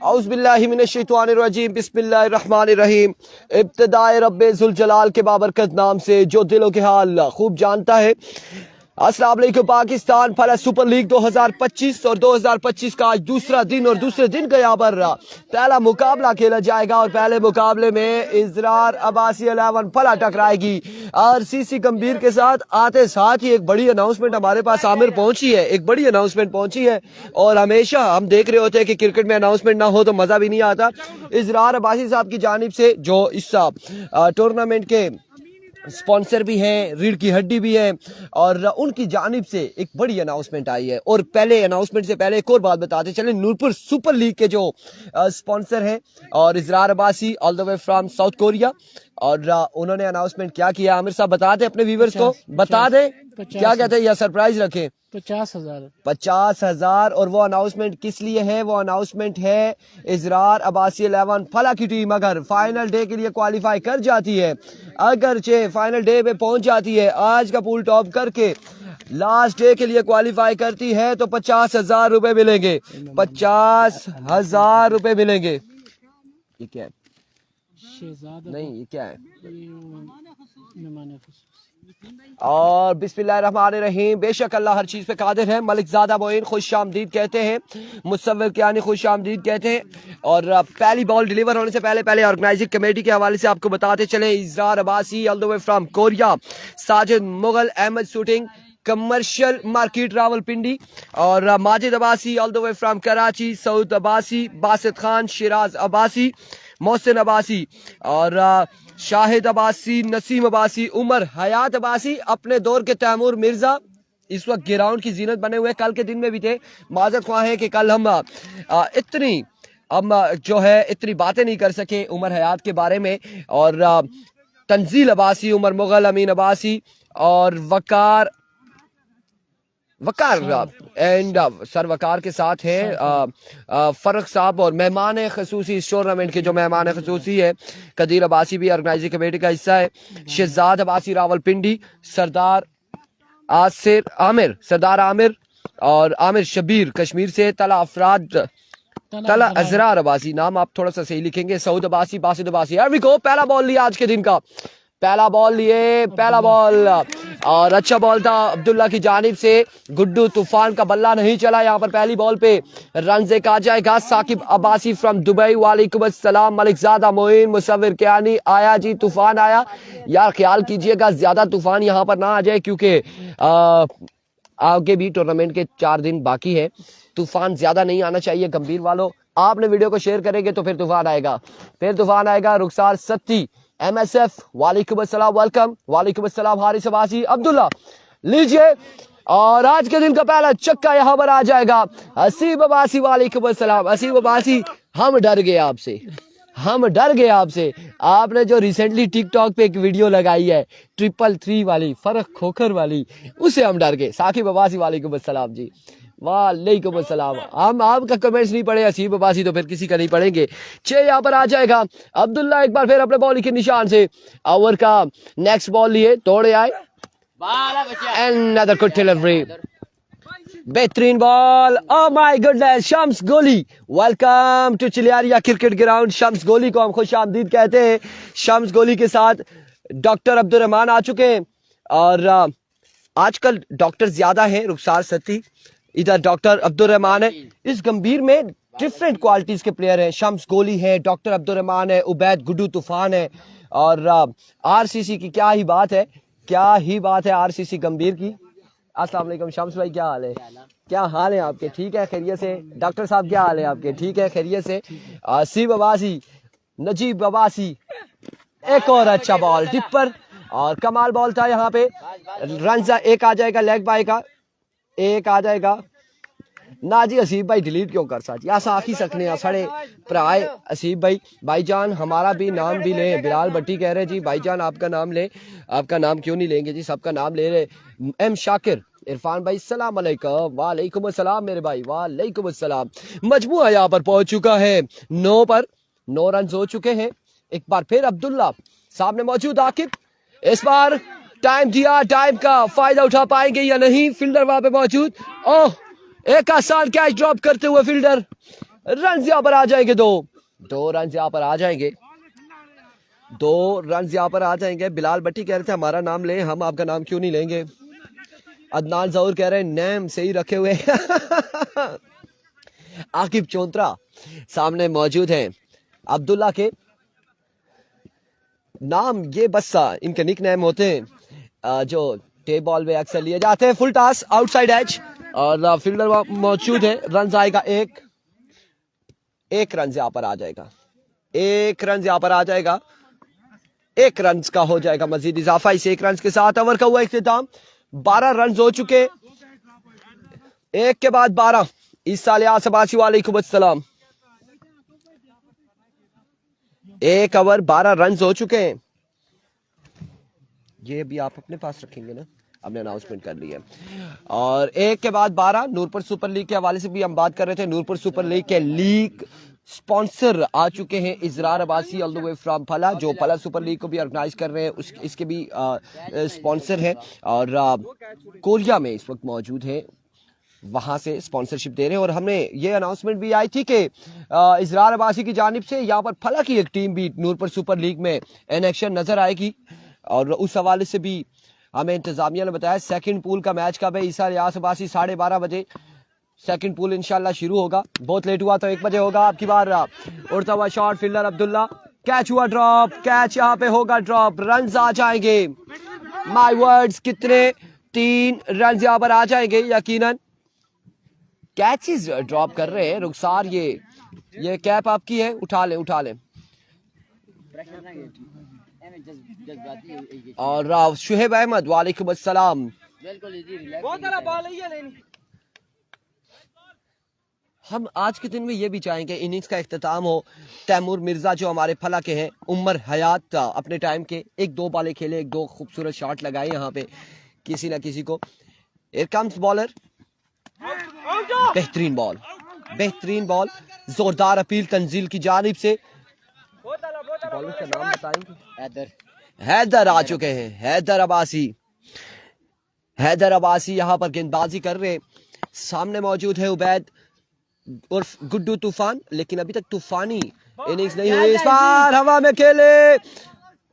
औज़ुबिल्लाहि मिनश्शैतानिर्रजीम बिस्मिल्लाहिर्रहमानिर्रहीम। इब्तिदाए रब्बे ज़ुल जलाल के बाबरकत नाम से जो दिलों के हाल खूब जानता है। अस्सलाम वालेकुम। पाकिस्तान फला सुपर लीग 2025 और 2025 का आज दूसरा दिन और दूसरे दिन का यहाँ पर पहला मुकाबला खेला जाएगा और पहले मुकाबले में इज़रार अब्बासी 11 फला टकराएगी आरसीसी गंभीर के साथ। आते साथ ही एक बड़ी अनाउंसमेंट हमारे पास आमिर पहुंची है, एक बड़ी अनाउंसमेंट पहुंची है और हमेशा हम देख रहे होते हैं कि क्रिकेट में अनाउंसमेंट ना हो तो मजा भी नहीं आता। इज़रार अब्बासी साहब की जानिब से जो इस टूर्नामेंट के स्पॉन्सर भी हैं, रीढ़ की हड्डी भी है और उनकी जानिब से एक बड़ी अनाउंसमेंट आई है। और पहले अनाउंसमेंट से पहले एक और बात बताते चले, नूरपुर सुपर लीग के जो स्पॉन्सर हैं और Izrar Abbasi all the way from South Korea, और उन्होंने अनाउंसमेंट क्या किया आमिर साहब बता दें अपने व्यूवर्स को, बता दें क्या कहते हैं या सरप्राइज रखें। 50,000 और वो अनाउंसमेंट किस लिए है? वो अनाउंसमेंट है इज़रार अब्बासी 11 फला की टीम अगर फाइनल डे के लिए क्वालिफाई कर जाती है, अगरचे फाइनल डे पे पहुंच जाती है, आज का पूल टॉप करके लास्ट डे के लिए क्वालिफाई करती है तो 50,000 रुपए मिलेंगे। 50,000 रुपए मिलेंगे। ये क्या है? नहीं, ये क्या है? और बिस्मिल्लाहिर्रहमानिर्रहीम। बेशक अल्लाह हर चीज पे कादिर है। मलिकजादा मोइन खुश आमदीद कहते हैं, मुसव्विर कियानी खुश आमदीद कहते हैं। और पहली बॉल डिलीवर होने से पहले ऑर्गेनाइजिंग कमेटी के हवाले से आपको बताते चले, Izrar Abbasi all the way from Korea, Sajid Mughal, Ahmad shooting, commercial market Rawalpindi, और Majid Abbasi all the way from Karachi, Saud Abbasi, Basit Khan, Shiraz Abbasi, Mohsin Abbasi और शाहिद अब्बासी, नसीम अब्बासी, उमर हयात अब्बासी, अपने दौर के तैमूर मिर्जा इस वक्त ग्राउंड की जीनत बने हुए, कल के दिन में भी थे। माजरत ख्वाह है कि कल हम इतनी बातें नहीं कर सके उमर हयात के बारे में। और तंजील अब्बासी, उमर मुगल, अमीन अब्बासी और वकार एंड सर वकार के साथ हैं फर्क साहब। और मेहमान खसूसी इस टूर्नामेंट के जो मेहमान खसूसी है, कदीर अब्बासी भी ऑर्गेनाइजिंग कमेटी का हिस्सा है, शहजाद अब्बासी रावलपिंडी, सरदार आमिर और आमिर शबीर कश्मीर से, तला अजरार अब्बासी, नाम आप थोड़ा सा सही लिखेंगे, सऊद अब्बासी, बासित अब्बासी। पहला बॉल लिया आज के दिन का, पहला बॉल और अच्छा बॉल था अब्दुल्ला की जानिब से। गुड्डू तूफान का बल्ला नहीं चला यहाँ पर। पहली बॉल पे रन से आ जाएगा साकिब अब्बासी फ्रॉम दुबई, वालेकुम अस्सलाम। मलिकजादा मोइन, मुसव्विर कियानी, आया जी तूफान आया। यार ख्याल कीजिएगा ज्यादा तूफान यहाँ पर ना आ जाए क्योंकि आगे भी टूर्नामेंट के 4 दिन बाकी है। तूफान ज्यादा नहीं आना चाहिए गंभीर वालों। आपने वीडियो को शेयर करेंगे तो फिर तूफान आएगा। रुखसार सत्ती MSF, वालेकुम अस्सलाम, वेलकम। वालेकुम अस्सलाम हारिस अब्बासी, अब्दुल्ला लीजिए। और आज के दिन का पहला चक्का यहाँ पर आ जाएगा हसीब अब्बासी, वालेकुम अस्सलाम। हसीब अब्बासी, हम डर गए आपसे। आपने जो रिसेंटली टिकटॉक पे एक वीडियो लगाई है 333 वाली, फर्क खोखर वाली, उससे हम डर गए। साकिब अब्बासी, वालेकुम अस्सलाम जी, वालेकुम अस्सलाम। हम आपका कमेंट्स नहीं पढ़े हसीब अब्बासी तो फिर किसी का नहीं पढ़ेंगे। 6 यहाँ पर आ जाएगा अब्दुल्ला एक बार फिर अपने बॉल के निशान से। ओवर का नेक्स्ट बॉल लिए तोड़े आए, अनदर गुड डिलीवरी, बेहतरीन ball. Oh my goodness, Shams Goli, welcome to Chiliyaria cricket ground. Shams Goli को हम खुश आमदीद कहते हैं। शम्स गोली के साथ डॉक्टर अब्दुल रहमान आ चुके हैं और आजकल डॉक्टर ज्यादा हैं। रुखसार सती, इधर डॉक्टर अब्दुल रहमान है। इस गंभीर में डिफरेंट क्वालिटीज के प्लेयर हैं। शम्स गोली है, डॉक्टर अब्दुल रहमान है, उबैद गुड्डू तूफान है। और आरसीसी की क्या ही बात है आरसीसी गंभीर की। अस्सलाम वालेकुम शम्स भाई, क्या हाल है आपके? ठीक है, खैरियत से। डॉक्टर साहब क्या हाल है आपके? ठीक है, खैरियत से। सीब अब्बासी, नजीब अब्बासी, एक और अच्छा बॉल टिप्पर और कमाल बॉल था यहाँ पे। रन एक आ जाएगा, लेग बाय का एक आ जाएगा ना जी। हसीब भाई डिलीट क्यों कर सकते या साखी सकने साढ़े प्राय हसीब भाईजान हमारा भी नाम भी ले। बिलाल भट्टी कह रहे जी भाईजान आपका नाम ले, आपका नाम क्यों नहीं लेंगे जी, सबका नाम ले रहे। एम शाकिर, इरफान भाई सलाम अलैकुम। वालेकुम अस्सलाम मेरे भाई, वालेकुम अस्सलाम। मजमुआ यहाँ पर पहुंच चुका है 9 रन हो चुके हैं। एक बार फिर अब्दुल्ला सामने मौजूद, आकिब इस बार टाइम दिया, टाइम का फायदा उठा पाएंगे या नहीं। फील्डर वहां पे मौजूद, ओह एक आसान कैच ड्रॉप करते हुए फील्डर रन यहाँ पर आ जाएंगे। दो रन यहाँ पर आ जाएंगे। 2 रन यहाँ पर आ जाएंगे। बिलाल भट्टी कह रहे थे हमारा नाम लें, हम आपका नाम क्यों नहीं लेंगे। अदनान जहूर कह रहे हैं नेम सही रखे हुए। आकिब चौंतरा सामने मौजूद हैं। अब्दुल्ला के नाम ये बस इनके निक नेम होते हैं जो टेप बॉल में अक्सर लिए जाते हैं। फुल टास आउटसाइड एज और फील्डर मौजूद है। रन आएगा एक रन यहाँ पर आ जाएगा। 1 रन यहाँ पर आ जाएगा। 1 रन का हो जाएगा मजीद इजाफा। इस 1 रन के साथ ओवर का हुआ इख्तिताम। 12 रन हो चुके, 1 के बाद 12। इस साल आसबासी वालेकुम अस्सलाम। 1 ओवर 12 रन हो चुके हैं। ये भी आप अपने पास रखेंगे ना, हमने अनाउंसमेंट कर ली है। और 1 के बाद 12। नूरपुर सुपर लीग के हवाले से भी हम बात कर रहे थे। नूरपुर सुपर लीग के लीग स्पॉन्सर आ चुके हैं Izrar Abbasi all the way from Fala, जो फला सुपर लीग को भी ऑर्गेनाइज कर रहे हैं। इसके भी स्पॉन्सर हैं और कोरिया में इस वक्त मौजूद हैं, वहां से स्पॉन्सरशिप दे रहे हैं। और हमने ये अनाउंसमेंट भी आई थी कि इजरार अब्बासी की जानिब से यहाँ पर फला की एक टीम भी नूरपुर सुपर लीग में इन एक्शन नजर आएगी। और उस हवाले से भी हमें इंतजामिया ने बताया सेकंड पूल का मैच कब है। ईसा रियास अब्बासी 12:30 बजे सेकंड पूल इंशाल्लाह शुरू होगा। बहुत लेट हुआ तो 1 बजे होगा। आपकी बार उड़ता हुआ शॉट, फील्डर अब्दुल्ला, कैच हुआ ड्रॉप, कैच यहाँ पे होगा ड्रॉप, रन आ जाएंगे। माय वर्ड्स कितने, 3 रन यहाँ पर आ जाएंगे यकीनन। कैचेस ड्रॉप कर रहे हैं रुखसार। ये कैप आपकी है, उठा लें। और शुहेब अहमद वालेकुम अस्सलाम। हम आज के दिन में ये भी चाहेंगे इनिंग्स का इख्तिताम हो। तैमूर मिर्जा जो हमारे फला के हैं, उमर हयात अपने टाइम के 1-2 बॉलें खेले, 1-2 खूबसूरत शॉट लगाए यहाँ पे किसी ना किसी को। हियर कम्स बॉलर, बेहतरीन बॉल, जोरदार अपील तंजील की जानिब से। बॉलर का नाम बताएंगे? हैदर आ चुके हैं। हैदर अब्बासी यहाँ पर गेंदबाजी कर रहे। सामने मौजूद है उबैद उर्फ गुड्डू तूफान, लेकिन अभी तक तूफानी इनिंग्स नहीं हुई। इस बार हवा में खेले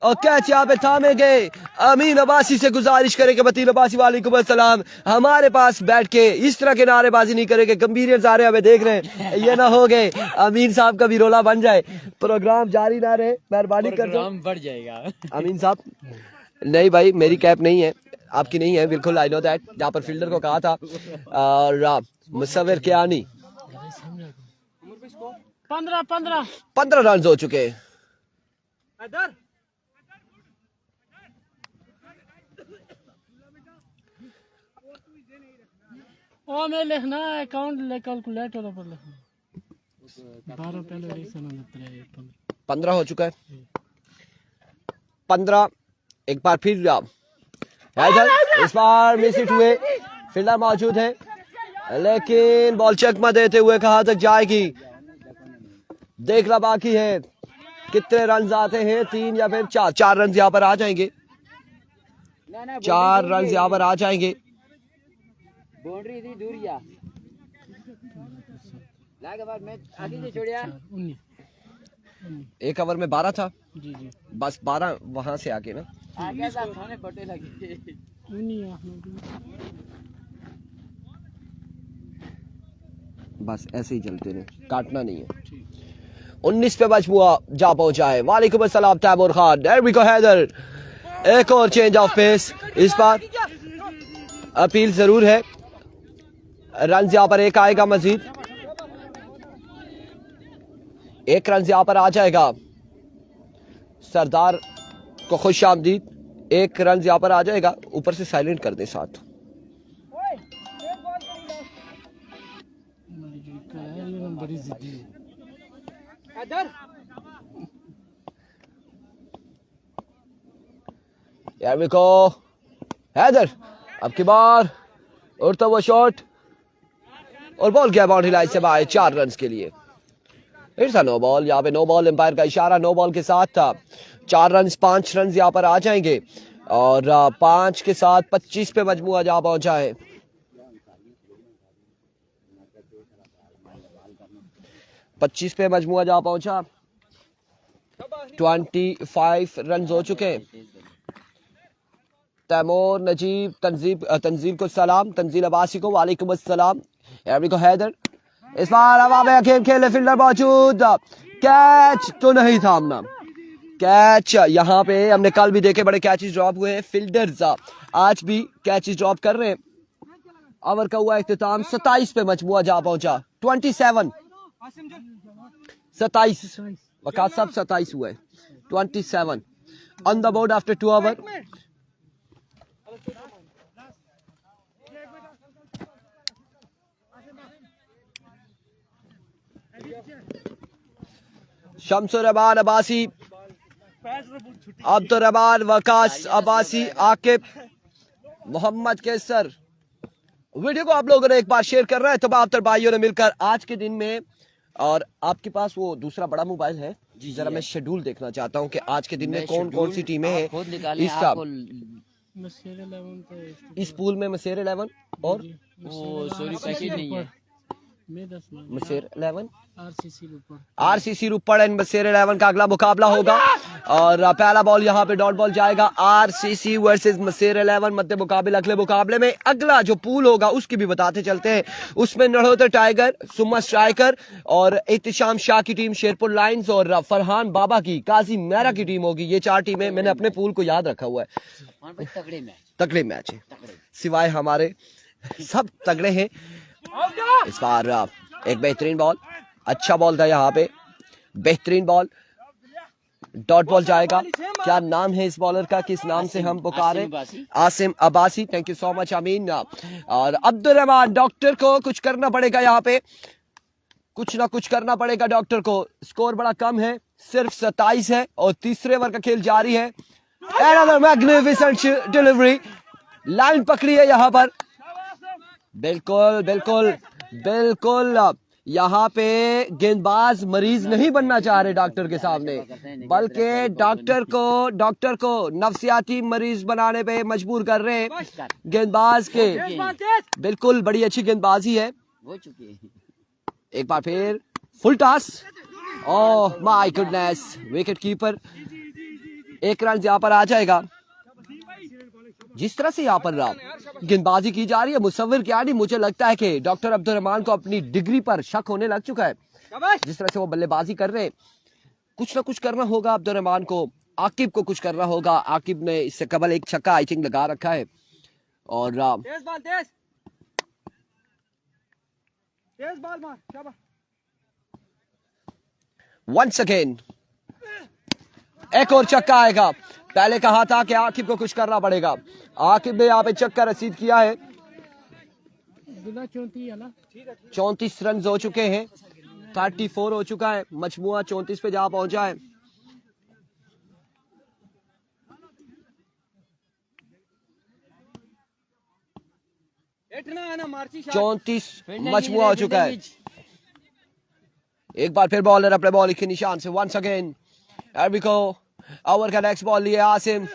और कैच यहाँ पे थामे गए। अमीन अब्बासी से गुजारिश करेंगे, बतीन अब्बासी वालेकुम अस्सलाम, हमारे पास बैठ के इस तरह के नारेबाजी नहीं करेंगे। गंभीर आ रहे हमें देख रहे हैं, ये ना हो गए अमीन साहब का भी रोला बन जाए, प्रोग्राम जारी ना रहे, मेहरबानी कर दो। बढ़ जाएगा अमीन साहब। नहीं भाई, मेरी कैप नहीं है, आपकी नहीं है, बिल्कुल आई नो दैट। जहाँ पर फील्डर को कहा था और मुसव्विर क्या नहीं। 15 रन हो चुके हैं। ओ में लिखना है अकाउंट कैलकुलेटर पर लिखना। 12 पहले 15 हो चुका है। 15 एक बार फिर इस बार मिस हिट हुए। फील्डर मौजूद है लेकिन बॉल चकमा देते हुए कहां तक जाएगी देखना बाकी है। कितने रन आते हैं, 3 या फिर 4 रन यहाँ पर आ जाएंगे। 4 रन यहाँ पर आ जाएंगे। बाउंड्री इतनी दूर या लागे बाद मैं आगे से छोड़िया। 1 ओवर में 12 था जी जी, बस 12 वहां से आगे ना आगे साथ खाने पटे लगे। बस ऐसे ही चलते रहे, काटना नहीं है। 19 पे मजमुआ जा पहुंचा है। वालेकुम अस्सलाम Taimur Khan. There we go Haider. एक और चेंज ऑफ पेस। इस बार अपील जरूर है। रन यहाँ पर 1 आएगा मजीद। 1 रन यहाँ पर आ जाएगा। सरदार को खुश आमदीद। 1 रन यहाँ पर आ जाएगा। ऊपर से साइलेंट कर दे साथ। बड़ी जिद्दी है। यार मेरे को हैदर अब की बार उड़ता हुआ शॉट और बॉल गया बाउंड्री लाइन से बाहर 4 रन के लिए। It's a no ball. यहाँ पे नो बॉल, एम्पायर का इशारा नो बॉल के साथ था। 4 रन 5 रन यहाँ पर आ जाएंगे और 5 के साथ 25 पे मजमुआ जा पहुंचा है। 25 पे मजमुआ जा पहुंचा। 25 रन हो चुके। तैमूर नजीब तंजील को सलाम, तंजील अब्बासी को वालेकुम अस्सलाम, एवरी को हैदर। इस बार हवा में गेम खेले फील्डर मौजूद, कैच तो नहीं थामना। कैच यहाँ पे हमने कल भी देखे, बड़े कैचेस ड्रॉप हुए हैं। फील्डर्स आज भी कैचेस ड्रॉप कर रहे हैं। ओवर का हुआ इख्तिताम, 27 पे मजमुआ जा पहुंचा। 27 वकात सब 27 हुए। 27 on the board after 2 over. Shamsur Rahman Abbasi, Abdurrahman, Waqas Abbasi, Aqib, Mohammad Qaiser. Video को आप लोगों ने एक बार शेयर कर रहा है तमाम तर भाइयों ने मिलकर आज के दिन में। और आपके पास वो दूसरा बड़ा मोबाइल है, जरा मैं शेड्यूल देखना चाहता हूं कि आज के दिन में कौन कौन सी टीमें हैं इस पूल में। मसेर 11 और मसेर 11 आरसीसी आरसीसी रुपड़ एंड मसेर 11 का अगला मुकाबला होगा। और पहला बॉल यहाँ पे डॉट बॉल जाएगा। आरसीसी वर्सेस मसेर 11 मध्य मुकाबले। अगले मुकाबले में अगला जो पूल होगा उसकी भी बताते चलते हैं। उसमें नड़ोतर टाइगर, सुम्मा स्ट्राइकर और एहतिशाम शाह की टीम शेरपुर लायंस और फरहान बाबा की काजी मेहरा की टीम होगी। ये 4 टीमें मैंने अपने पूल को याद रखा हुआ है। तगड़े मैच है, सिवाय हमारे सब तगड़े हैं। इस बार एक बेहतरीन बॉल, अच्छा बॉल था यहाँ पे, बेहतरीन बॉल। डॉट बॉल जाएगा। क्या नाम है इस बॉलर का, किस नाम से हम पुकारे? Asim Abbasi. Thank you so much Amin. और अब्दुर्रहमान, डॉक्टर को कुछ करना पड़ेगा यहाँ पे, कुछ ना कुछ करना पड़ेगा डॉक्टर को। स्कोर बड़ा कम है, सिर्फ 27 है और तीसरे ओवर का खेल जारी है। Another magnificent डिलीवरी, लाइन पकड़ी है यहाँ पर। बिल्कुल बिल्कुल बिल्कुल, यहाँ पे गेंदबाज मरीज नहीं बनना चाह रहे डॉक्टर के सामने, बल्कि डॉक्टर को नफसियाती मरीज बनाने पे मजबूर कर रहे हैं गेंदबाज के। बिल्कुल बड़ी अच्छी गेंदबाजी है। एक बार फिर full toss, oh my goodness, wicket keeper. 1 run यहाँ पर आ जाएगा। जिस तरह से यहाँ पर गेंदबाजी की जा रही है, मुसव्विर क्या नहीं, मुझे लगता है कि डॉक्टर अब्दुर्रहमान को अपनी डिग्री पर शक होने लग चुका है। जिस तरह से वो बल्लेबाजी कर रहे हैं, कुछ ना कुछ करना होगा अब्दुर्रहमान को। आकिब को कुछ करना होगा। आकिब ने इससे कबल एक छक्का आई थिंक लगा रखा है। और वंस अगेन एक और छक्का आएगा। पहले कहा था कि आकिब को कुछ करना पड़ेगा। आकिब ने यहाँ पे छक्का रसीद किया है। 34 रन हो चुके हैं, 34 हो चुका है। मजमुआ 34 पे जा पहुंचा है। चौंतीस मजमुआ हो चुका है। एक बार फिर बॉलर अपने बॉल के निशान से वंस अगेन एरविको। ओवर का नेक्स्ट बॉल लिए आसिम,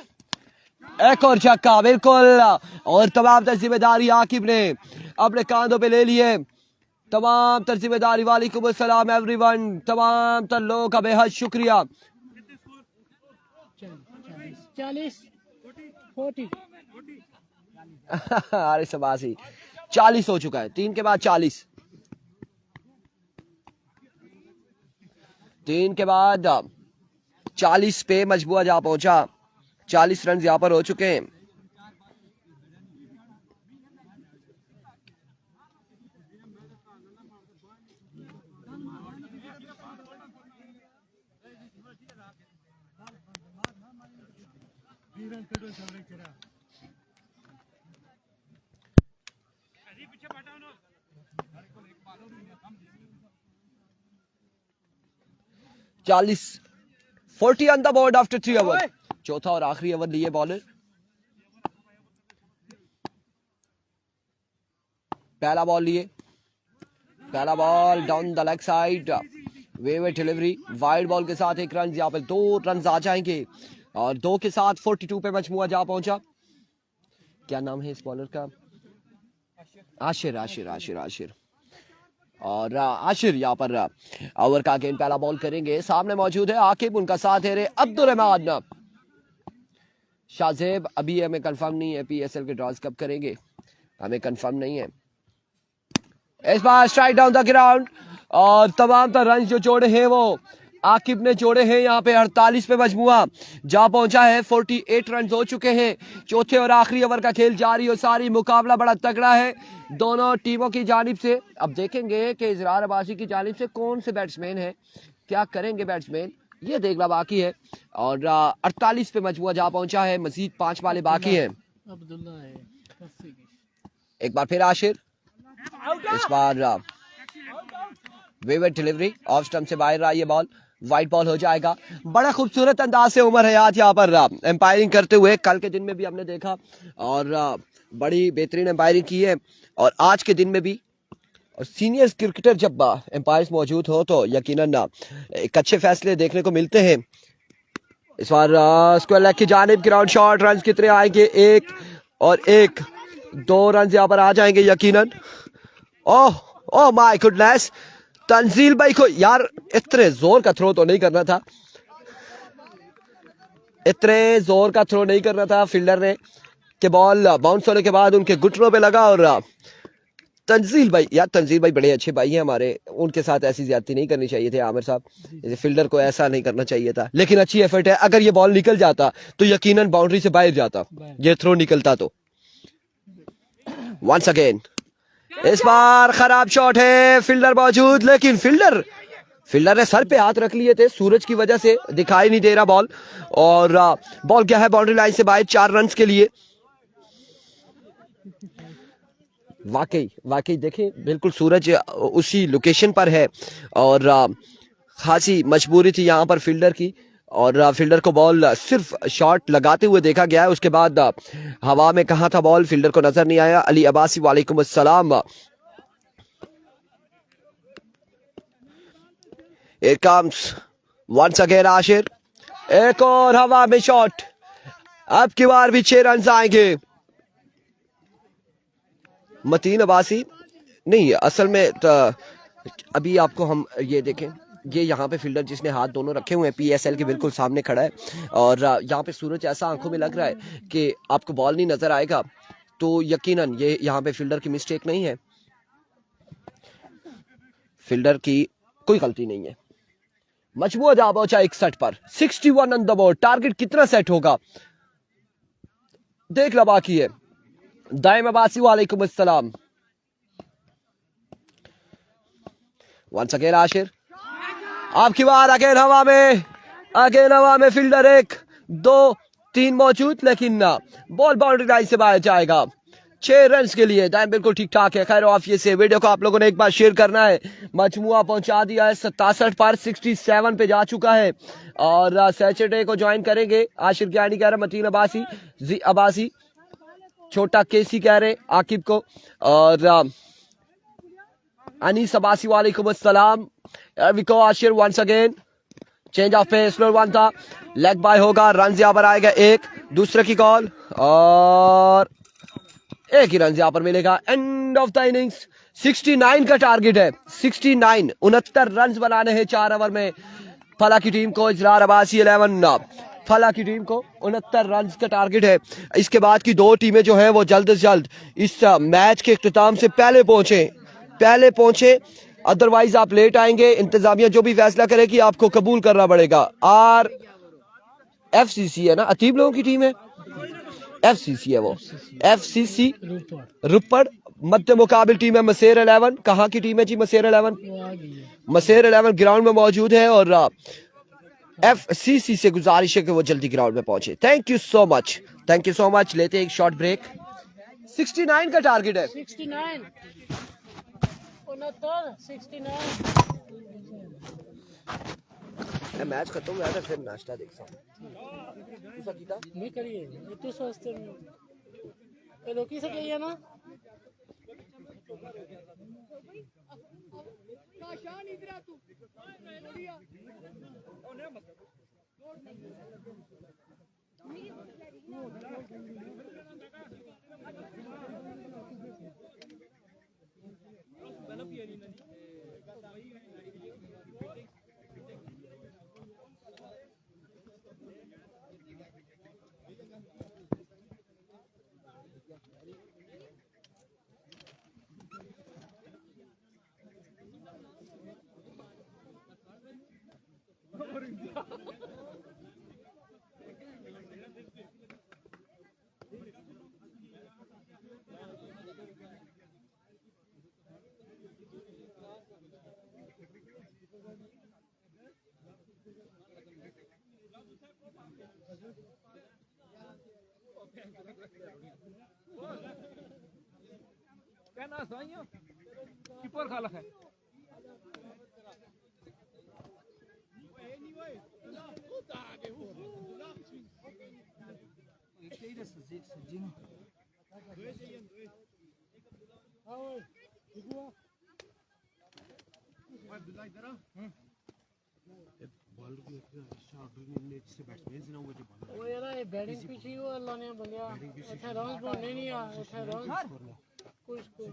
एक और छक्का बिल्कुल। और तमाम तर जिम्मेदारी आकिब ने अपने कांधों पे ले लिए। तमाम तर जिम्मेदारी, वालेकुम अस्सलाम एवरीवन, तमाम तर लोगों का बेहद शुक्रिया। 40 40 अरे शबासी, 40 हो चुका है। 3 के बाद 40, 3 के बाद 40 पे मजबूआ जा पहुंचा। 40 रन यहां पर हो चुके हैं। चालीस 40 on the board after 3 over. चौथा और आखिरी ओवर लिए बॉलर। पहला बॉल लिए, पहला ball down the leg side, वेवे डिलीवरी, वाइड बॉल के साथ 1 रन। यहाँ पर 2 रन आ जाएंगे और 2 के साथ 42 पे मजमुआ जा पहुंचा। क्या नाम है इस बॉलर का? आशिर आशिर आशिर आशिर। और आशिर यहाँ पर ओवर का गेंद पहला बॉल करेंगे। सामने मौजूद है आकिब, उनका साथ है रे अब्दुल रहमान। शाहजेब अभी हमें कंफर्म नहीं है पीएसएल के ड्रॉज कब करेंगे, हमें कंफर्म नहीं है। इस बार स्ट्राइक डाउन द ग्राउंड और तमाम रन जो जोड़े हैं वो आकिब ने जोड़े हैं। यहाँ पे 48 पे मजमुआ जा पहुंचा है। 48 रन हो चुके हैं। चौथे और आखिरी ओवर का खेल जारी और सारी मुकाबला बड़ा तगड़ा है दोनों टीमों की जानिब से। अब देखेंगे कि इजरार अब्बासी की जानिब से कौन से बैट्समैन है, क्या करेंगे बैट्समैन, ये देखना बाकी है। और 48 पे मजमुआ जा पहुंचा है, मजीद 5 वाले बाकी हैं। अब्दुल्ला है 80 की। एक बार फिर आशिर, इस बार वेवेट डिलीवरी ऑफ स्टंप से बाहर रहा, ये बॉल वाइट बॉल हो जाएगा। बड़ा खूबसूरत अंदाज से उमर हयात यहाँ पर एम्पायरिंग करते हुए, कल के दिन में भी हमने देखा और बड़ी बेहतरीन एम्पायरिंग की है और आज के दिन में भी। और सीनियर क्रिकेटर जब एम्पायर्स मौजूद हो तो यकीनन एक अच्छे फैसले देखने को मिलते हैं। इस बार स्क्वायर लेग की जानिब ग्राउंड शॉट, रन कितने आएंगे, 1 और 1, 2 रन यहाँ पर आ जाएंगे यकीनन। ओह ओह माय गुडनेस, तंजील भाई को यार इतने जोर का थ्रो तो नहीं करना था, इतने जोर का थ्रो नहीं करना था फील्डर ने कि बॉल बाउंस होने के बाद उनके घुटनों पे लगा। और तंजील भाई, यार तंजील भाई बड़े अच्छे भाई हैं हमारे, उनके साथ ऐसी ज्यादती नहीं करनी चाहिए थी आमिर साहब, फील्डर को ऐसा नहीं करना चाहिए था। लेकिन अच्छी एफर्ट है, अगर ये बॉल निकल जाता तो यकीनन बाउंड्री से बाहर जाता, ये थ्रो निकलता तो। वंस अगेन इस बार खराब शॉट है, फील्डर मौजूद लेकिन फील्डर ने सर पे हाथ रख लिए थे, सूरज की वजह से दिखाई नहीं दे रहा बॉल। और बॉल क्या है बाउंड्री लाइन से बाहर, 4 रन के लिए। वाकई देखें बिल्कुल सूरज उसी लोकेशन पर है और खासी मजबूरी थी यहाँ पर फील्डर की और फील्डर को बॉल सिर्फ शॉट लगाते हुए देखा गया है, उसके बाद हवा में कहाँ था बॉल फील्डर को नजर नहीं आया। अली अब्बासी वालेकुम अस्सलाम। Here comes once again Ashir, एक और हवा में शॉट, अब की बार भी 6 रन आएंगे। मतीन अब्बासी नहीं, असल में अभी आपको हम ये देखें, ये यहाँ पे फील्डर जिसने हाथ दोनों रखे हुए हैं पीएसएल के बिल्कुल सामने खड़ा है और यहाँ पे सूरज ऐसा आंखों में लग रहा है कि आपको बॉल नहीं नजर आएगा, तो यकीनन ये यहाँ पे फील्डर की मिस्टेक नहीं है, फील्डर की कोई गलती नहीं है। मजबूत जा पहुंचा 61 पर, 61 ऑन द बोर्ड। टारगेट कितना सेट होगा देखना बाकी है। दाइम अब्बासी वालेकुम अस्सलाम। वंस अगेन आशिर, आपकी बार अगेन हवा में फील्डर 1 2 3 मौजूद लेकिन बॉल बाउंड्री लाइन से बाहर जाएगा। 6 रन के लिए दाइम बिल्कुल ठीक ठाक है। खैर ऑफिस से वीडियो को आप लोगों ने एक बार शेयर करना है। मजमुआ पहुंचा दिया है 67 पर, 67 पे जा चुका है और सैटरडे को ज्वाइन करेंगे। आशिर क्या नहीं कह रहा, मतीन अब्बासी, जी अब्बासी, छोटा केसी कह रहे आकिब को और अनीस अब्बासी वालेकुम अस्सलाम। Ashir once again, change of pace, slow one था, लेग बाय होगा, रन यहाँ पर आएगा 1, दूसरे की कॉल और 1 ही रन यहाँ पर मिलेगा। End of the innings. 69 का टारगेट है, 69, 69 रन बनाने हैं 4 ओवर में फला की टीम को। इजरार अब्बासी 11, फला की टीम को 69 रन का टारगेट है। इसके बाद की 2 टीमें जो है वो जल्द से जल्द इस मैच के इख्तिताम से पहले पहुंचे, अदरवाइज आप लेट आएंगे। इंतजामिया जो भी फैसला करे कि आपको कबूल करना पड़ेगा। FCC है ना, अतीब लोगों की टीम है, FCC है वो, FCC रुपड़। मध्य मुकाबिल टीम है मसेर 11। कहाँ की टीम है जी मसेर 11? मसेर 11 ग्राउंड में मौजूद है और FCC से गुजारिश है कि वो जल्दी ग्राउंड में पहुंचे। Thank you so much. लेते हैं एक शॉर्ट ब्रेक। 69 का टारगेट है, 69 मैच खत्म हो जाता फिर नाश्ता देख सकता नहीं करिए, ये तो सोचते हैं लोकी से कहिए ना। कहना साइयो कीपर खाला है वो यार बैटिंग पीछे वो अल्लाह ने बंदिया अच्छा रन बनने नहीं आ अच्छा रन कोई स्कोर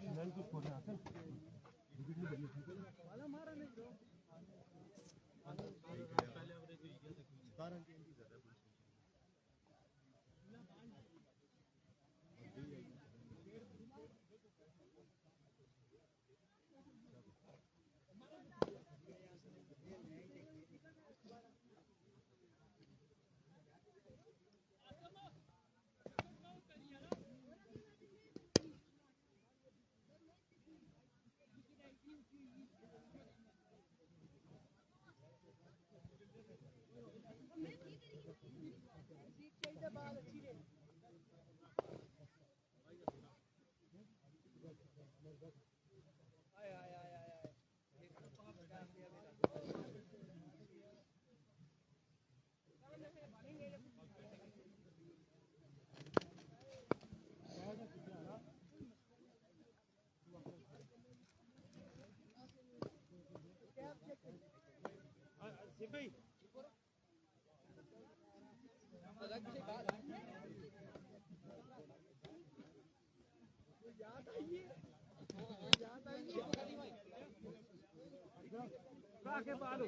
के बालू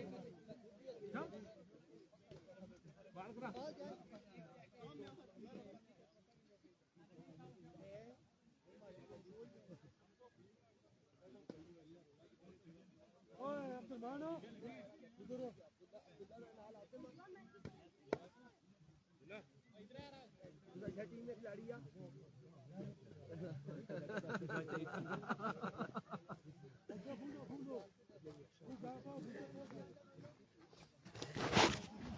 बाल करा ओए अब्दुल मानो इधर टीम में खिलाड़िया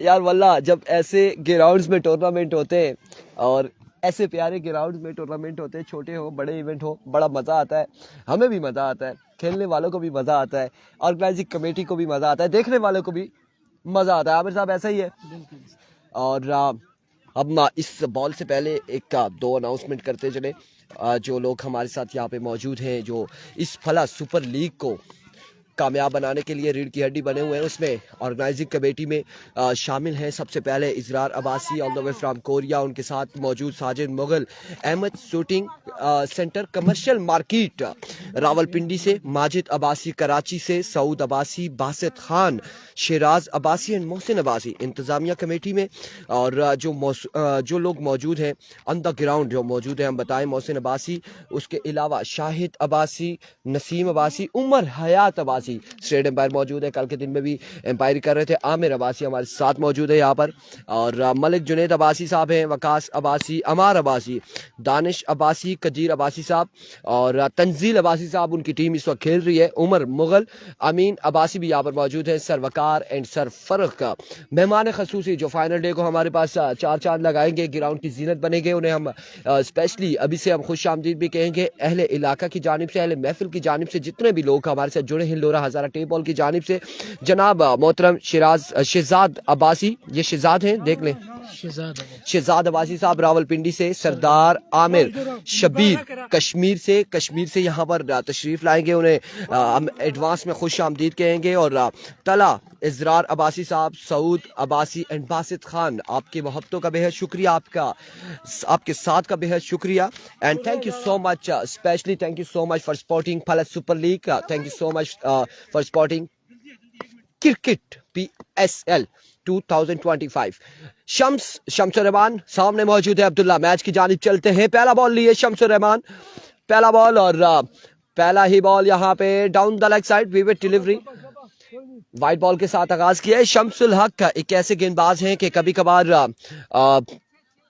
यार वल्ला जब ऐसे ग्राउंड्स में टूर्नामेंट होते हैं और ऐसे प्यारे ग्राउंड्स में टूर्नामेंट होते हैं, छोटे हो बड़े इवेंट हो, बड़ा मज़ा आता है। हमें भी मज़ा आता है, खेलने वालों को भी मज़ा आता है, ऑर्गेनाइजिंग कमेटी को भी मज़ा आता है, देखने वालों को भी मज़ा आता है। आमिर साहब ऐसा ही है। और अब इस बॉल से पहले दो अनाउंसमेंट करते चले। जो लोग हमारे साथ यहाँ पे मौजूद हैं, जो इस फला सुपर लीग को कामयाब बनाने के लिए रीढ़ की हड्डी बने हुए हैं, उसमें ऑर्गेनाइजिंग कमेटी में शामिल हैं। सबसे पहले Izrar Abbasi all the way from Korea, उनके साथ मौजूद Sajid Mughal, Ahmad shooting centre commercial market Rawalpindi से, माजिद अब्बासी कराची से, सऊद अब्बासी, बासित खान, शिराज अब्बासी एंड मोहसिन अब्बासी इंतज़ामिया कमेटी में। और जो लोग मौजूद हैं ऑन द ग्राउंड जो मौजूद हैं, हम बताएं मोहसिन अब्बासी, उसके अलावा शाहिद अब्बासी, नसीम अब्बासी, उमर हयात अब्बासी स्टेट एम्पायर मौजूद है, कल के दिन में भी एम्पायरी कर रहे थे। आमिर अब्बासी हमारे साथ मौजूद है यहाँ पर, और मलिक जुनेद अब्बासी साहब हैं, वकास अब्बासी, अमार अब्बासी, दानिश अब्बासी, कदीर अब्बासी साहब और तंजील अब्बासी साहब, उनकी टीम इस वक्त खेल रही है। उमर मुगल, अमीन अब्बासी भी यहाँ पर मौजूद है, सर वकार एंड सर फर्क का मेहमान खसूसी जो फाइनल डे को हमारे पास चार चांद लगाएंगे, ग्राउंड की जीनत बनेंगे, उन्हें हम स्पेशली अभी से हम खुश आमदीद भी कहेंगे। अहले इलाका की जानिब से, अहले महफिल की जानिब से, जितने भी लोग हमारे साथ जुड़े हैं, लोरा हजारा टेप बॉल की जानिब से, जनाब मोहतरम शहजाद अब्बासी, ये शहजाद हैं, देख लें, शहजाद अब्बासी साहब रावलपिंडी से, सरदार आमिर शबीर कश्मीर से यहाँ पर तशरीफ लाएंगे, उन्हें हम एडवांस में खुश आमदीद कहेंगे। और तला इजरार अब्बासी साहब, सऊद अब्बासी एंड बासित खान, आपकी मोहब्बतों का बेहद शुक्रिया, आपके साथ का बेहद शुक्रिया, and thank you so much, specially thank you so much for supporting Fala super league, thank you so much for supporting cricket PSL 2025। Shamsur Rahman सामने मौजूद है, अब्दुल्ला मैच की जानिब चलते हैं। पहला बॉल लिए शम्सुर रहमान, पहला बॉल और पहला ही बॉल यहाँ पे down the leg side, vivid delivery, white ball के साथ आगाज किया है। शम्सुल हक एक ऐसे गेंदबाज हैं कि कभी कभार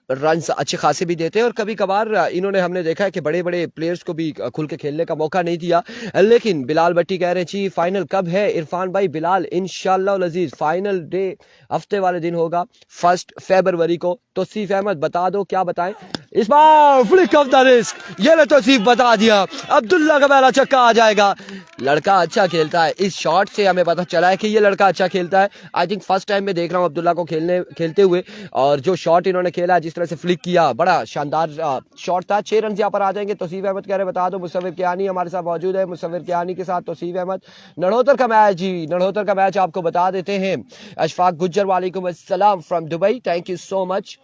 रन अच्छे खासे भी देते हैं और कभी कभार इन्होंने हमने देखा है कि बड़े बड़े प्लेयर्स को भी खुल के खेलने का मौका नहीं दिया। लेकिन बिलाल भट्टी कह रहे हैं जी फाइनल कब है इरफान भाई? बिलाल इंशाल्लाह अजीज फाइनल डे हफ्ते वाले दिन होगा 1 फरवरी को। तौसीफ अहमद बता दो, क्या बताएं इस बार? फ्लिक ऑफ द रिस्क, ये ले तौसीफ बता दिया। अब्दुल्ला का पहला छक्का आ जाएगा। लड़का अच्छा खेलता है, इस शॉट से हमें पता चला है कि ये लड़का अच्छा खेलता है। आई थिंक फर्स्ट टाइम मैं देख रहा हूँ अब्दुल्ला को खेलते हुए, और जो शॉट इन्होंने खेला जिस तरह से फ्लिक किया, बड़ा शानदार शॉट था। 6 रन यहाँ पर आ जाएंगे। तौसीफ अहमद कह रहे बता दो। मुसव्विर कियानी हमारे साथ मौजूद है, मुसव्विर कियानी के साथ तौसीफ अहमद। नड़ोतर का मैच जी, नड़ोतर का मैच आपको बता देते हैं। अशफाक गुज्जर वालेकुम अस्सलाम from Dubai, thank you so much.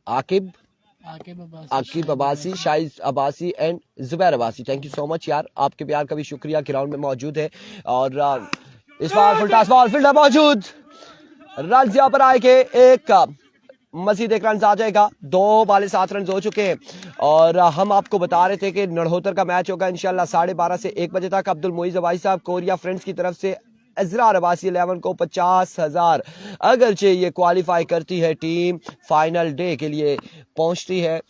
Aqib Abbasi, Shahid Abbasi and Zubair Abbasi, thank you so much यार, आपके प्यार का भी शुक्रिया। ग्राउंड में मौजूद है और इस बार फुल टॉस बॉल, फील्डर मौजूद, रन यहाँ पर आए के एक मजीद एक रन आ जाएगा। 2 बाले 7 रन हो चुके हैं और हम आपको बता रहे थे कि नड़होतर का मैच होगा इंशाल्लाह 12:30 से 1 बजे तक। अब्दुल मोइज अबाई साहब कोरिया फ्रेंड्स की तरफ से इजरार अब्बासी 11 को 50,000 अगरचे ये क्वालिफाई करती है टीम, फाइनल डे के लिए पहुंचती है।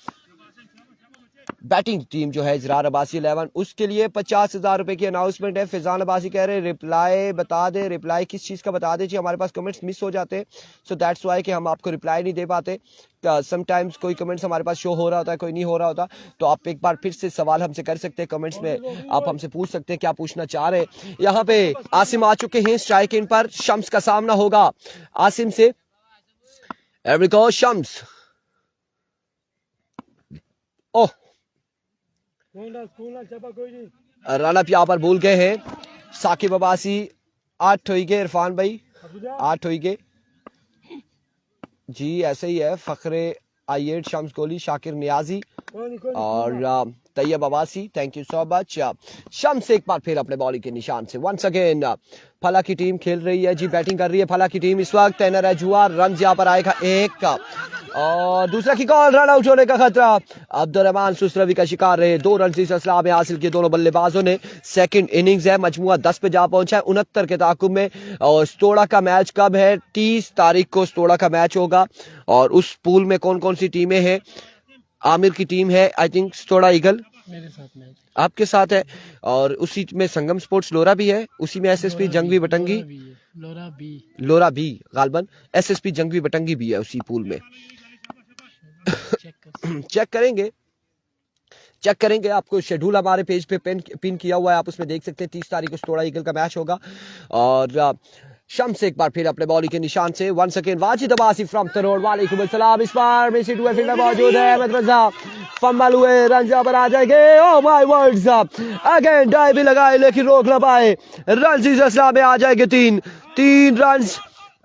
बैटिंग टीम जो है इजरार अब्बासी 11, उसके लिए 50,000 रुपए की अनाउंसमेंट है। फिजान अब्बासी कह रहे हैं रिप्लाई बता दे, रिप्लाई किस चीज का बता दीजिए, हमारे पास कमेंट्स मिस हो जाते हैं, सो दैट्स वाई कि हम आपको रिप्लाई नहीं दे पाते। समटाइम्स कोई कमेंट्स हमारे पास शो हो रहा होता है, कोई नहीं हो रहा होता, तो आप एक बार फिर से सवाल हमसे कर सकते हैं कमेंट्स में, आप हमसे पूछ सकते हैं क्या पूछना चाह रहे हैं। यहाँ पे आसिम आ चुके हैं स्ट्राइक इन पर, शम्स का सामना होगा आसिम से। एवरिको शम्स, ओह रन अप यहाँ पर भूल गए हैं। साकिब अब्बासी 8 हुई गए, इरफान भाई 8 हुई गए जी, ऐसे ही है। फखरे आइएट, शम्स गोली, शाकिर नियाजी और Tayyab Abbasi, thank you so much. Shams एक बार फिर अपने बॉलिंग के निशान से वंस अगेन। फला की टीम खेल रही है जी, बैटिंग कर रही है फला की टीम इस वक्त। टेनर है जुआ, रन यहाँ पर आएगा 1 और दूसरा की कॉल, रन आउट होने का खतरा। अब्दुल रहमान सुसरवी का शिकार रहे, 2 रन इस असला में हासिल किए दोनों बल्लेबाजों ने। सेकंड इनिंग्स है, मजमुआ 10 पे जा पहुंचा है 69 के ताकुब में। और स्तोड़ा का मैच कब है? 30 तारीख को स्तोड़ा का मैच होगा। और उस पूल में कौन कौन सी टीमें हैं? आमिर की टीम है आई थिंक, स्तोड़ा ईगल मेरे साथ मैच आपके साथ है, और उसी में संगम स्पोर्ट्स लोरा भी है, उसी में एसएसपी जंगवी बटंगी, लोरा बी गालबन, एसएसपी जंगवी बटंगी भी है उसी पूल में। चेक करेंगे, आपको शेड्यूल हमारे पेज पे पिन किया हुआ है, आप उसमें देख सकते हैं। 30 तारीख को स्तोड़ा ईगल का मैच होगा। और शम्स एक बार फिर अपने बॉलिंग के निशान से once again. Wajid Abbasi from Tarod, वालेकुम अस्सलाम। इस बार में सीट हुए फील्डर मौजूद है, अहमद रजा फंबल हुए, रन जहां पर आ जाएंगे। Oh my words, again dive भी लगाए लेकिन रोक ना पाए। रन इस असला में आ जाएंगे 3 रन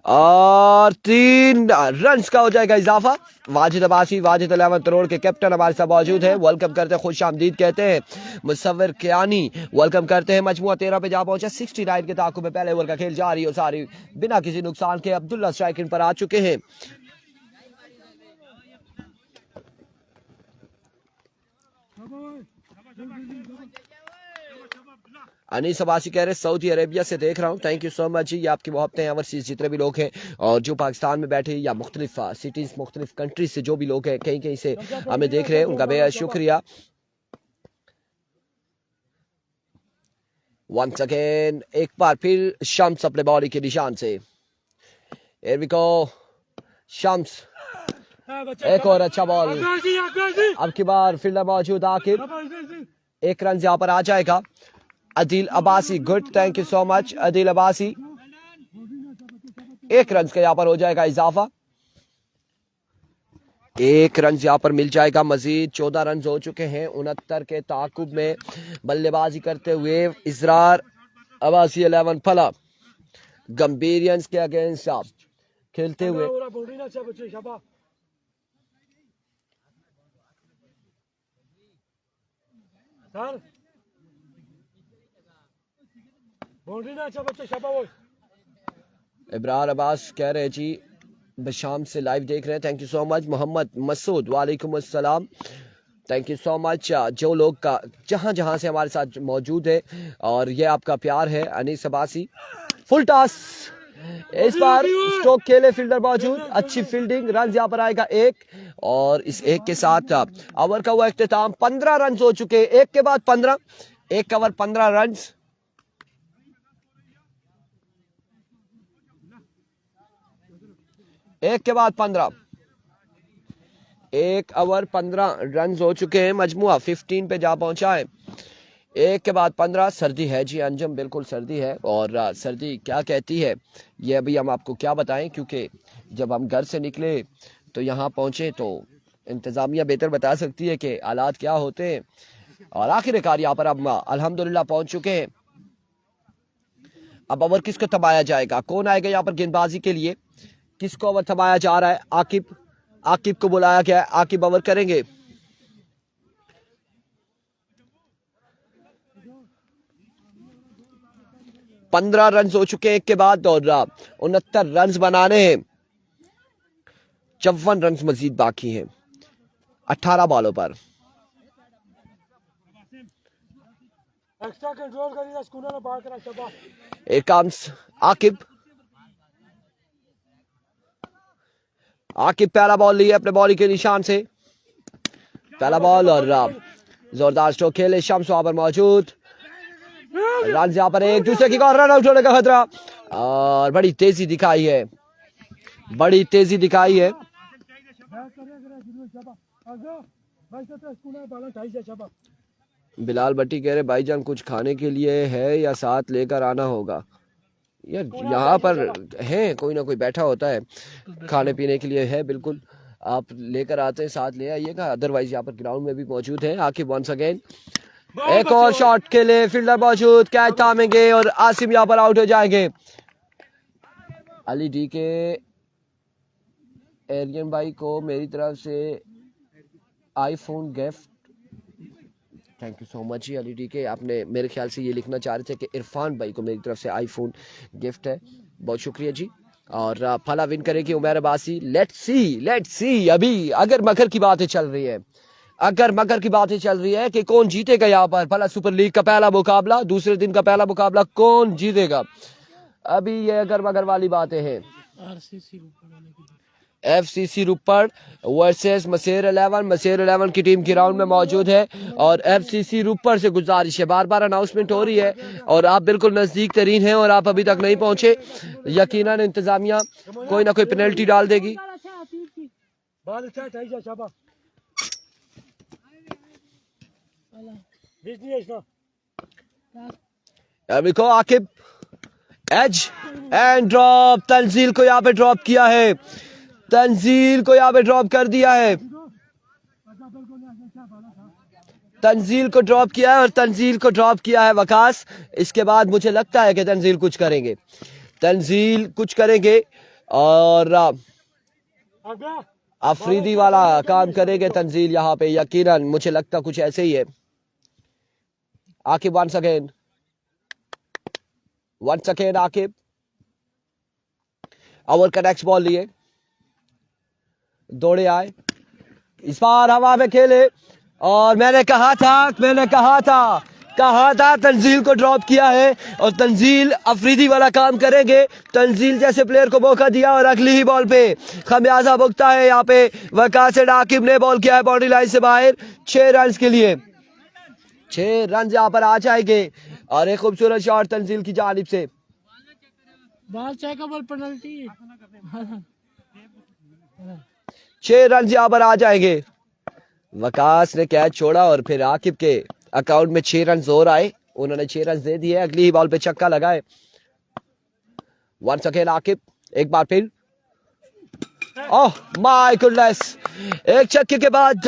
और 3 रन का हो जाएगा इजाफा। वाजिद अब्बासी, वाजिद 11 करोड़ के कैप्टन हमारे साथ मौजूद है, वेलकम करते हैं, खुश आमदीद कहते हैं। मुसव्विर कियानी वेलकम करते हैं। मजमुआ 13 पे जा पहुंचा 69 के ताकुब में। पहले ओवर का खेल जारी और सारी बिना किसी नुकसान के। अब्दुल्ला स्ट्राइकिंग पर आ चुके हैं। अनीस अब्बासी कह रहे सऊदी अरेबिया से देख रहा हूँ, थैंक यू सो मच जी, ये आपकी मोहब्बतें ओवरसीज जितने भी लोग हैं और जो पाकिस्तान में बैठे या मुख्तलिफ सिटीज मुख्तलिफ कंट्रीज से जो भी लोग हैं कहीं कहीं से हमें देख रहे हैं, उनका बेहद शुक्रिया। वंस अगेन एक बार फिर शम्स अपने बॉडी के निशान से। Here we go, शम्स एक और अच्छा बॉल, अब की बार फील्डर मौजूद आकिब, 1 रन यहाँ पर आ जाएगा। Adeel Abbasi good, thank you so much Adeel Abbasi, 1 run का यहाँ पर हो जाएगा इजाफा। 1 रन यहाँ पर मिल जाएगा मजीद। 14 रन हो चुके हैं 69 के ताकुब में। बल्लेबाजी करते हुए इजरार अब्बासी 11 फला गंभीरियंस के अगेंस्ट आप खेलते हुए। इब्रार अब्बास कह रहे जी शाम से लाइव देख रहे हैं, thank you so much. Mohammad Masood वालेकुम अस्सलाम, थैंक यू सो मच जो लोग का जहां जहां से हमारे साथ मौजूद है और ये आपका प्यार है। अनीस अब्बासी फुल टॉस, इस बार स्ट्रोक खेले फील्डर मौजूद, अच्छी फील्डिंग, रन यहाँ पर आएगा 1 और इस 1 के साथ ओवर का हुआ इख्तिताम। 15 रन हो चुके, 1 के बाद 15, 1 ओवर 15 रन। एक के बाद 15, 1 ओवर 15 रन हो चुके हैं, मजमुआ 15 पे जा पहुंचा है। 1 के बाद 15। सर्दी है जी अंजम, बिल्कुल सर्दी है और सर्दी क्या कहती है ये अभी हम आपको क्या बताएं, क्योंकि जब हम घर से निकले तो यहाँ पहुंचे तो इंतज़ामिया बेहतर बता सकती है कि हालात क्या होते हैं। और आखिरकार यहाँ पर अब अल्हम्दुलिल्लाह पहुंच चुके हैं। अब ओवर किसको थमाया जाएगा, कौन आएगा यहाँ पर गेंदबाजी के लिए, किसको ओवर थमाया जा रहा है। आकिब को बुलाया गया है, आकिब ओवर करेंगे। पंद्रह रन हो चुके हैं 1 के बाद और 69 रन बनाने हैं। 54 रन मजीद बाकी हैं 18 बॉलों पर। एक्स्ट्रा कंट्रोल करिए, स्कूल में बाहर करा शबा। Here comes आकिब पहला बॉल लिए अपने बॉली के निशान से, पहला बॉल और जोरदार स्ट्रोक खेले। शम्स वहां पर मौजूद, रन यहाँ पर एक दूसरे की रन आउट होने का खतरा और बड़ी तेजी दिखाई है, बड़ी तेजी दिखाई है। बिलाल भट्टी कह रहे भाईजान कुछ खाने के लिए है या साथ लेकर आना होगा। यार यहाँ पर है कोई ना कोई बैठा होता है, खाने पीने के लिए है, बिल्कुल आप लेकर आते हैं साथ ले आइएगा, अदरवाइज यहाँ पर ग्राउंड में भी मौजूद है। आकिब वंस अगेन एक और शॉट के लिए फील्डर मौजूद, कैच थामेंगे और आसिम यहाँ पर आउट हो जाएंगे। अली डी के एरियन भाई को मेरी तरफ से iPhone gift, thank you so much ji Ali D K, आपने मेरे ख्याल से ये लिखना चाह रहे थे कि इरफान भाई को मेरी तरफ से आईफोन गिफ्ट है, बहुत शुक्रिया जी। और फला विन करेगी उमर अब्बासी। लेट्स सी अभी अगर मगर की बातें चल रही है, अगर मगर की बातें चल रही है कि कौन जीतेगा यहाँ पर भला सुपर लीग का पहला मुकाबला, दूसरे दिन का पहला मुकाबला कौन जीतेगा, अभी ये अगर मगर वाली बातें हैं। एफसीसी रुपड़ वर्सेस मसेर 11 की टीम ग्राउंड में मौजूद है और एफसीसी रुपड़ से गुजारिश है, बार बार अनाउंसमेंट हो रही है और आप बिल्कुल नजदीक तरीन हैं और आप अभी तक नहीं पहुंचे, यकीनन इंतजामिया कोई ना कोई पेनल्टी डाल देगी। देखो Aqib as and drop, Tanzeel को यहाँ पे ड्रॉप किया है, तंजील को यहाँ पे ड्रॉप कर दिया है, तंजील को ड्रॉप किया है और तंजील को ड्रॉप किया है वकास। इसके बाद मुझे लगता है कि तंजील कुछ करेंगे, तंजील कुछ करेंगे और अफरीदी वाला काम करेंगे तंजील यहाँ पे, यकीनन मुझे लगता कुछ ऐसे ही है। Aqib once again Aqib over का नेक्स्ट बॉल लिए, दौड़े आए, इस बार हवा में खेले और मैंने कहा था तंजील को ड्रॉप किया है और तंजील अफरीदी वाला काम करेंगे। तंजील जैसे प्लेयर को मौका दिया और अगली ही बॉल पे खमियाजा भुगता है। यहाँ पे वकास आकिब ने बॉल किया है बाउंड्री लाइन से बाहर, 6 रन के लिए, 6 रन यहाँ पर आ जाएंगे और एक खूबसूरत शॉट तंजील की जानिब से, बॉल चेकअबल पेनल्टी, 6 रन यहाँ पर आ जाएंगे। वकास ने कैच छोड़ा और फिर आकिब के अकाउंट में 6 रन और आए, उन्होंने 6 रन दे दिए, अगली ही बॉल पे छक्का लगाए। वंस अगेन आकिब एक बार फिर, ओह माय गुडनेस, एक छक्के के बाद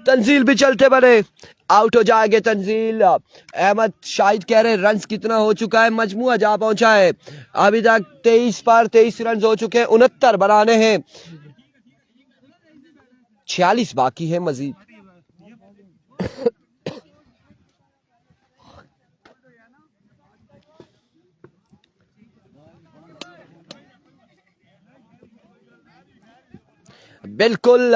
तंजील भी चलते बने, आउट हो जाएंगे तंजील। अहमद शाहिद कह रहे रन कितना हो चुका है, मजमुआ जा पहुंचा है अभी तक 23 पर 23 रन हो चुके हैं, 69 बनाने हैं, 46 बाकी है मजीद। बिल्कुल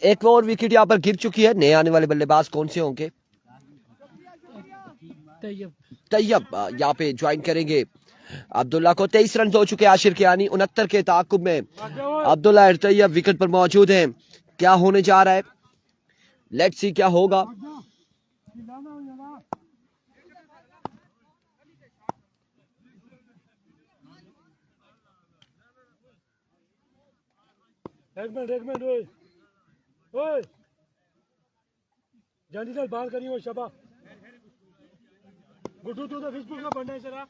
एक और विकेट यहाँ पर गिर चुकी है। नए आने वाले बल्लेबाज कौन से होंगे? तैयब तैयब यहाँ पे ज्वाइन करेंगे अब्दुल्ला को। 23 रन हो चुके आशिर कियानी 69 के ताकुब में अब्दुल्ला तैयब विकेट पर मौजूद हैं। क्या होने जा रहा है, लेट्स सी क्या होगा। एक मिनट ओए ओए जल्दी से बाहर करियो शबा गुड्डू तू तो फेसबुक में पढ़ना है जरा।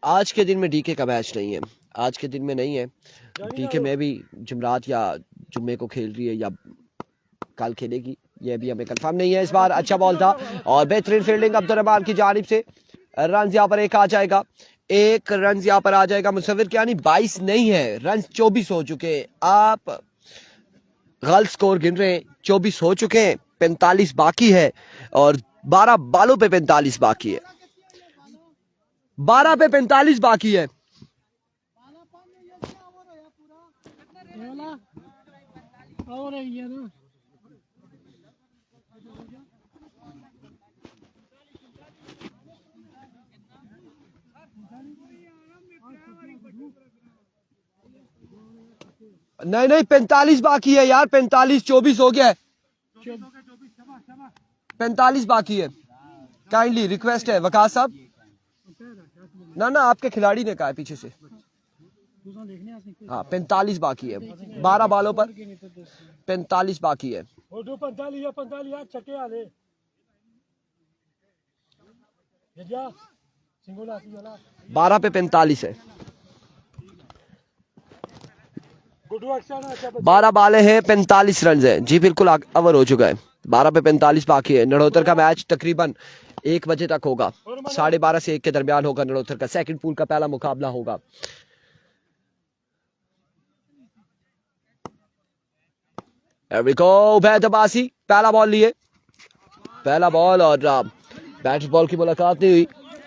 आज के दिन में डीके का मैच नहीं है, आज के दिन में नहीं है। डीके में भी जुमरात या जुम्मे को खेल रही है या कल खेलेगी, ये भी हमें कंफर्म नहीं है। इस बार अच्छा बॉल था और बेहतरीन फील्डिंग अब्दुर्रहमान की जानिब से। रन यहाँ पर एक आ जाएगा, एक रन यहाँ पर आ जाएगा। मुसव्विर कियानी 22 नहीं है, रन 24 हो चुके हैं। आप गलत स्कोर गिन रहे हैं, 24 हो चुके हैं, 45 बाकी है और 12 बालों पे 45 बाकी है। 12 पे 45 बाकी है। और ये ना नहीं 45 बाकी है यार, 45 24 हो गया है, 45 बाकी है। काइंडली रिक्वेस्ट है वकास साहब। ना आपके खिलाड़ी ने कहा है पीछे से। हाँ 45 बाकी है, 12 बालों पर 45 बाकी है। 45 छक्के आले 12 पे 45 है। 12 बाले हैं, 45 रन है। जी बिल्कुल ओवर हो चुका है, 12 पे 45 बाकी है। नड़ोतर का मैच तकरीबन 1 बजे तक होगा, 12:30 से 1 के दरमियान होगा। नड़ोतर का सेकंड पूल का पहला मुकाबला होगा। उबैद अब्बासी पहला बॉल लिए, पहला बॉल और बैट बॉल की मुलाकात नहीं हुई।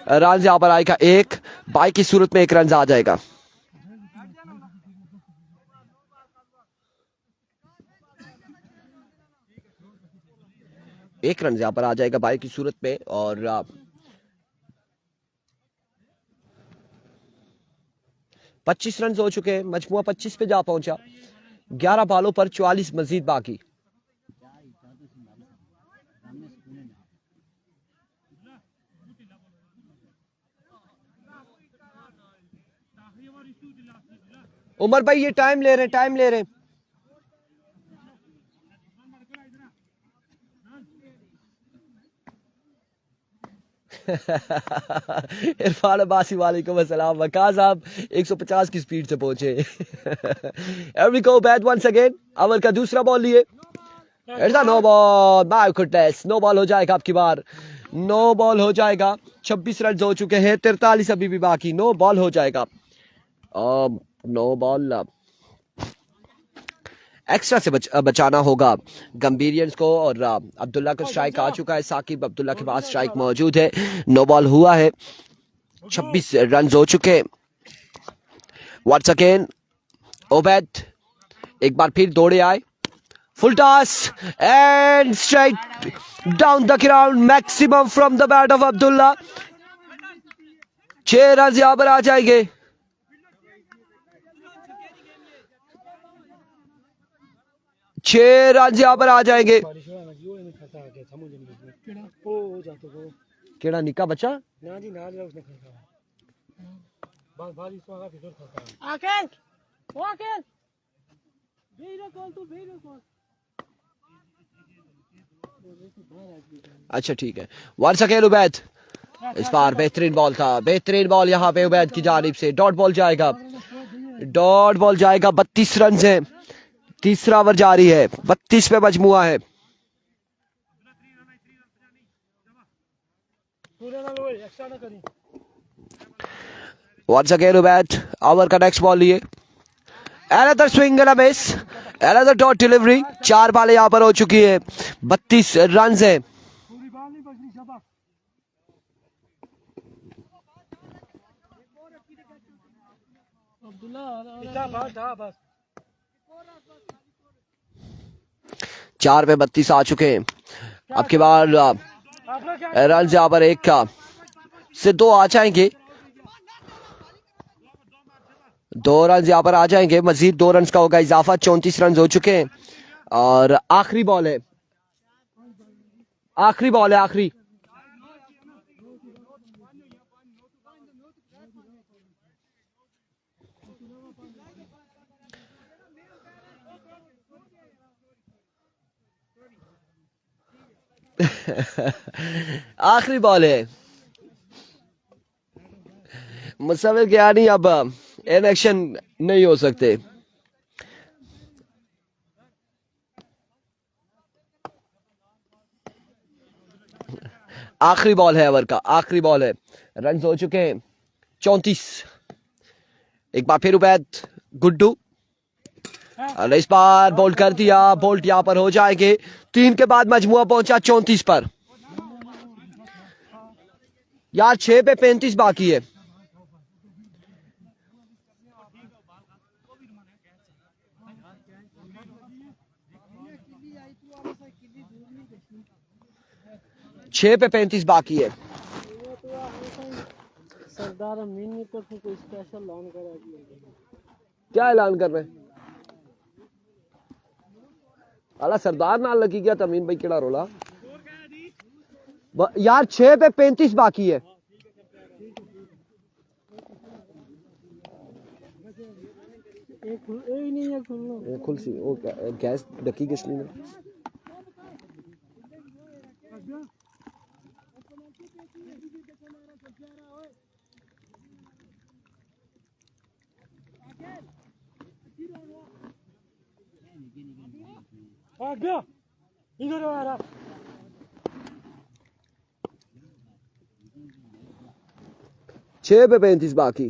रन यहाँ पर आएगा एक, बाई की सूरत में 1 रन आ जाएगा। एक रन यहाँ पर आ जाएगा बाई की सूरत में और 25 रन हो चुके हैं। मजमुआ 25 पे जा पहुंचा। 11 बालों पर 44 मजीद बाकी। उमर भाई ये टाइम ले रहे हैं। इरफान अब्बासी वालेकुम अस्सलाम। वकास साहब 150 की स्पीड से पहुंचे। Every go bat once again. Over का दूसरा बॉल लिए, it's a no ball. My goodness, no ball हो जाएगा आपकी बार, नो बॉल हो जाएगा। 26 रन हो चुके हैं, 43 अभी भी बाकी। नो बॉल हो जाएगा, नो बॉल। एक्स्ट्रा से बचाना होगा गंभीरियंस को और अब्दुल्ला को स्ट्राइक आ चुका है। साकिब अब्दुल्ला के पास स्ट्राइक मौजूद है, नो बॉल हुआ है। 26 रन हो चुके। वंस अगेन ओबैद एक बार फिर दौड़े आए, full toss and strike down the ground, maximum from the bat of Abdullah. 6 run यहां पर आ जाएंगे। छह रन यहाँ पर आ जाएंगे। केड़ा निका बच्चा अच्छा ठीक है। वंस अगेन उबैद, इस बार बेहतरीन बॉल था, बेहतरीन बॉल यहाँ पे उबैद की जानिब से। डॉट बॉल जाएगा, डॉट बॉल जाएगा। 32 रन है, तीसरा ओवर जारी है, 32 पे मजमुआ है। वंस अगेन उबैद ओवर का नेक्स्ट बॉल लिए, another swing and a miss, another dot delivery. 4 बालें यहां पर हो चुकी है, 32 रन है। 4 पे 32 आ चुके हैं। अब की बार आपने क्या रन यहाँ पर 1 का से 2 आ जाएंगे। 2 रन यहाँ पर आ जाएंगे, मजीद 2 रन का होगा इजाफा। 34 रन हो चुके हैं और आखिरी बॉल है, आखिरी बॉल है, आखिरी। आखिरी बॉल है। मुसव्विर के यानी अब इन एक्शन नहीं हो सकते। आखिरी बॉल है ओवर का, आखिरी बॉल है। रन हो चुके हैं 34। एक बार फिर उबैद गुड्डू और इस बार बोल्ट कर दिया। बोल्ट यहां पर हो जाएंगे। 3 के बाद मजमुआ पहुंचा 34 पर। यार 6 पे 35 बाकी है। छह पे 35 बाकी है। सरदार अमीन ने तो फिर कोई स्पेशल ऐलान करा दिया। क्या ऐलान कर रहे हैं? अला सरदार नाल लगी गया तमीन भाई केड़ा रोला। यार 6 पे 35 बाकी है। एक नहीं है खुल लो। खुल सी वो गैस डकी किस ने। आ गया इधर आ रहा। 6 पे 35 बाकी।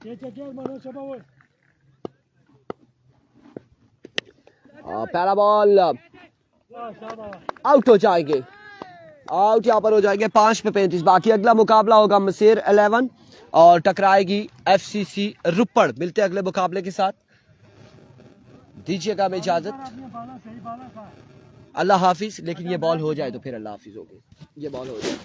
ये जगह मानो शबा वो पहला बॉल शाबाश आउट हो जाएंगे। आउट यहाँ पर हो जाएंगे। 5 पे 35 बाकी। अगला मुकाबला होगा मसेर 11 और टकराएगी FCC रुपड़। मिलते हैं अगले मुकाबले के साथ। दीजिएगा हमें इजाजत। आपने बाला सही बाला था। अल्लाह हाफिज। लेकिन ये बॉल हो जाए तो फिर अल्लाह हाफिज होगी। ये बॉल हो जाए।